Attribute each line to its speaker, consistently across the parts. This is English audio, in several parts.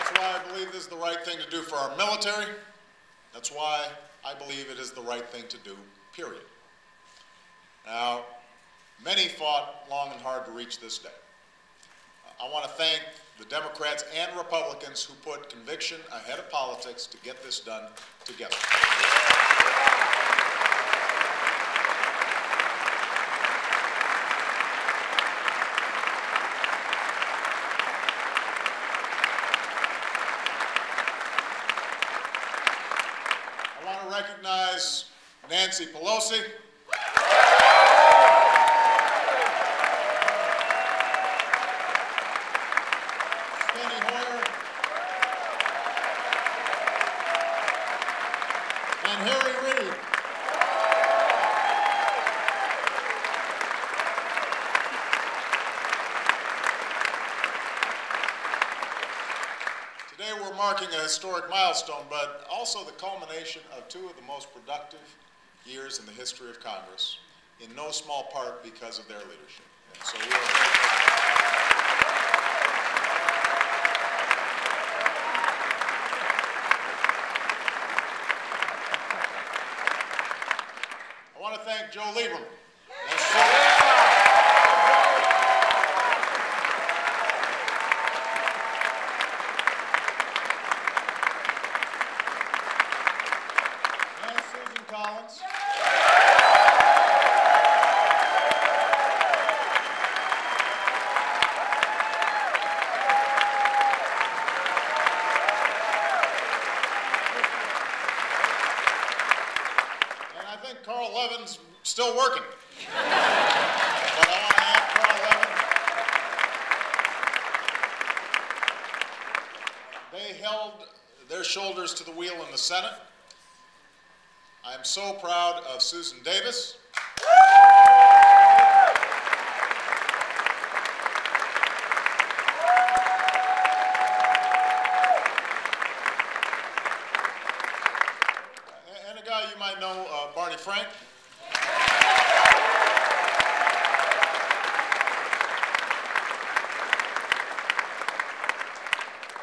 Speaker 1: That's why I believe this is the right thing to do for our military. That's why I believe it is the right thing to do, period. Now, many fought long and hard to reach this day. I want to thank the Democrats and Republicans who put conviction ahead of politics to get this done together. I want to recognize Nancy Pelosi, and Harry Reid. Today we're marking a historic milestone, but also the culmination of two of the most productive years in the history of Congress, in no small part because of their leadership. And so we are I want to thank Joe Lieberman. And Susan Collins. I think Carl Levin's still working. But I want to add Carl Levin. They held their shoulders to the wheel in the Senate. I am so proud of Susan Davis. And a guy you might know, Barney Frank.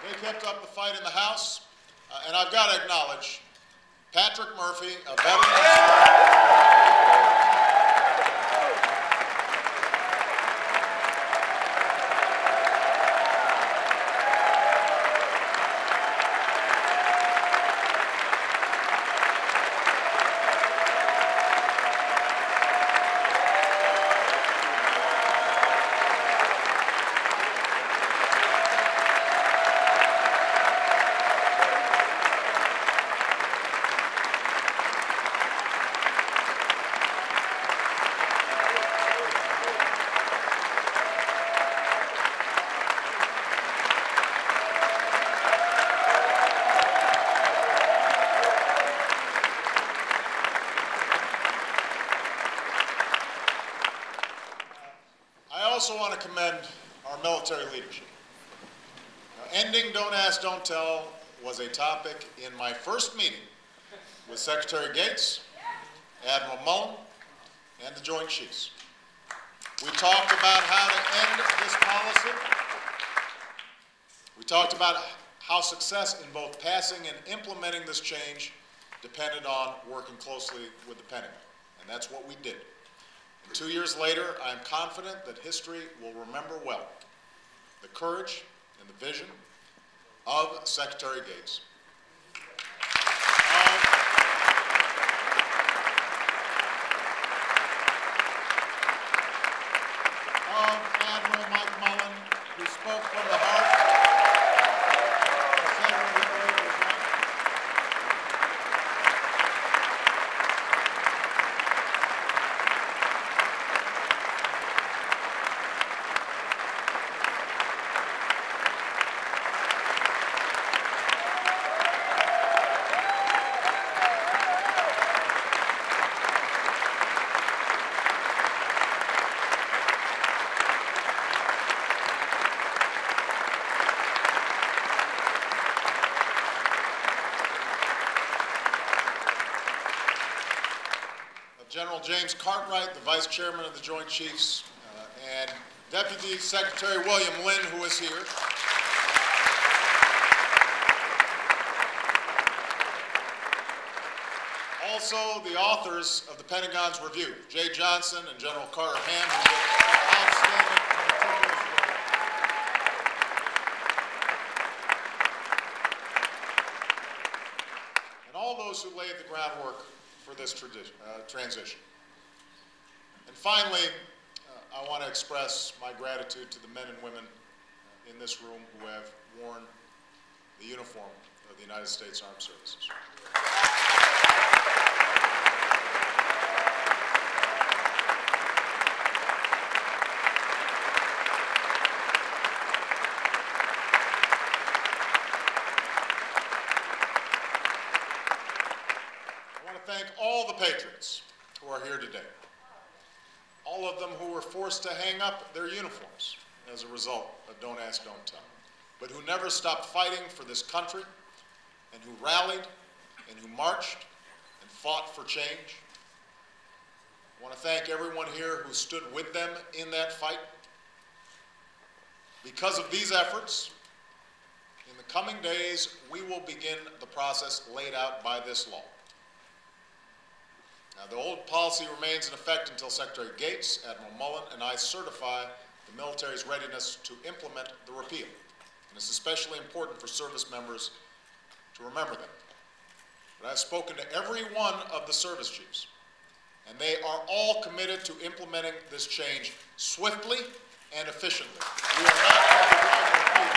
Speaker 1: They kept up the fight in the House, and I've got to acknowledge Patrick Murphy, a veteran. I also want to commend our military leadership. Now, ending Don't Ask, Don't Tell was a topic in my first meeting with Secretary Gates, Admiral Mullen, and the Joint Chiefs. We talked about how to end this policy. We talked about how success in both passing and implementing this change depended on working closely with the Pentagon, and that's what we did. And 2 years later, I am confident that history will remember well the courage and the vision of Secretary Gates, of Admiral Mike Mullen, who spoke from the heart. General James Cartwright, the Vice Chairman of the Joint Chiefs, and Deputy Secretary William Lynn, who is here. also the authors of the Pentagon's review, Jay Johnson and General Carter Ham, who did outstanding and meticulous work. And all those who laid the groundwork for this transition. And finally, I want to express my gratitude to the men and women in this room who have worn the uniform of the United States Armed Services. I want to thank all the patriots who are here today. All of them who were forced to hang up their uniforms as a result of Don't Ask, Don't Tell, but who never stopped fighting for this country, and who rallied, and who marched, and fought for change. I want to thank everyone here who stood with them in that fight. Because of these efforts, in the coming days, we will begin the process laid out by this law. Now, the old policy remains in effect until Secretary Gates, Admiral Mullen, and I certify the military's readiness to implement the repeal. And it's especially important for service members to remember that. But I've spoken to every one of the service chiefs, and they are all committed to implementing this change swiftly and efficiently. We are not going to drag our feet.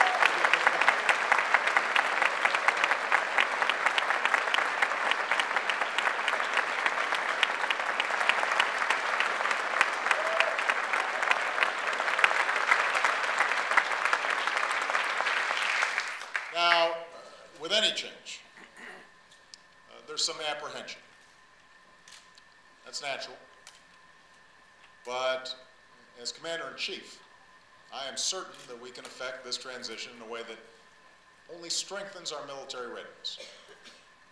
Speaker 1: Now, with any change, there's some apprehension. That's natural. But as Commander-in-Chief, I am certain that we can effect this transition in a way that only strengthens our military readiness.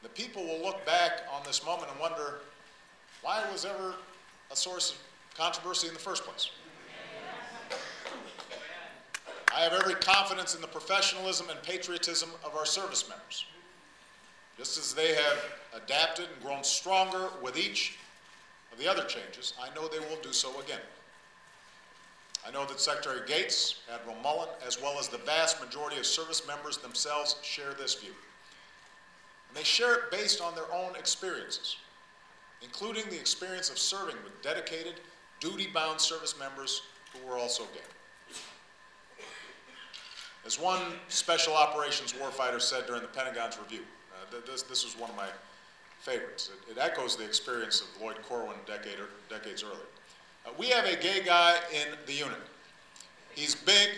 Speaker 1: The people will look back on this moment and wonder, why was ever a source of controversy in the first place? I have every confidence in the professionalism and patriotism of our service members. Just as they have adapted and grown stronger with each of the other changes, I know they will do so again. I know that Secretary Gates, Admiral Mullen, as well as the vast majority of service members themselves share this view. And they share it based on their own experiences, including the experience of serving with dedicated, duty-bound service members who were also gay. As one special operations warfighter said during the Pentagon's review, this was one of my favorites. It echoes the experience of Lloyd Corwin decades earlier. We have a gay guy in the unit. He's big,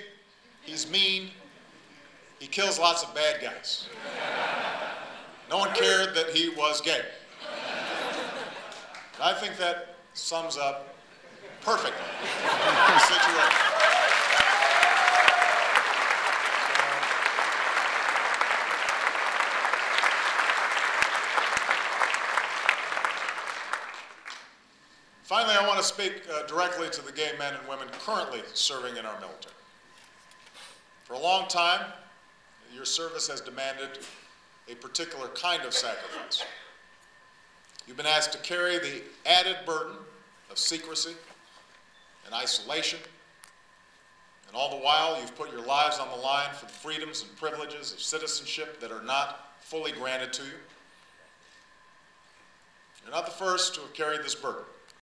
Speaker 1: he's mean, he kills lots of bad guys. No one cared that he was gay. I think that sums up perfectly the situation. Finally, I want to speak directly to the gay men and women currently serving in our military. For a long time, your service has demanded a particular kind of sacrifice. You've been asked to carry the added burden of secrecy and isolation, and all the while you've put your lives on the line for the freedoms and privileges of citizenship that are not fully granted to you. You're not the first to have carried this burden.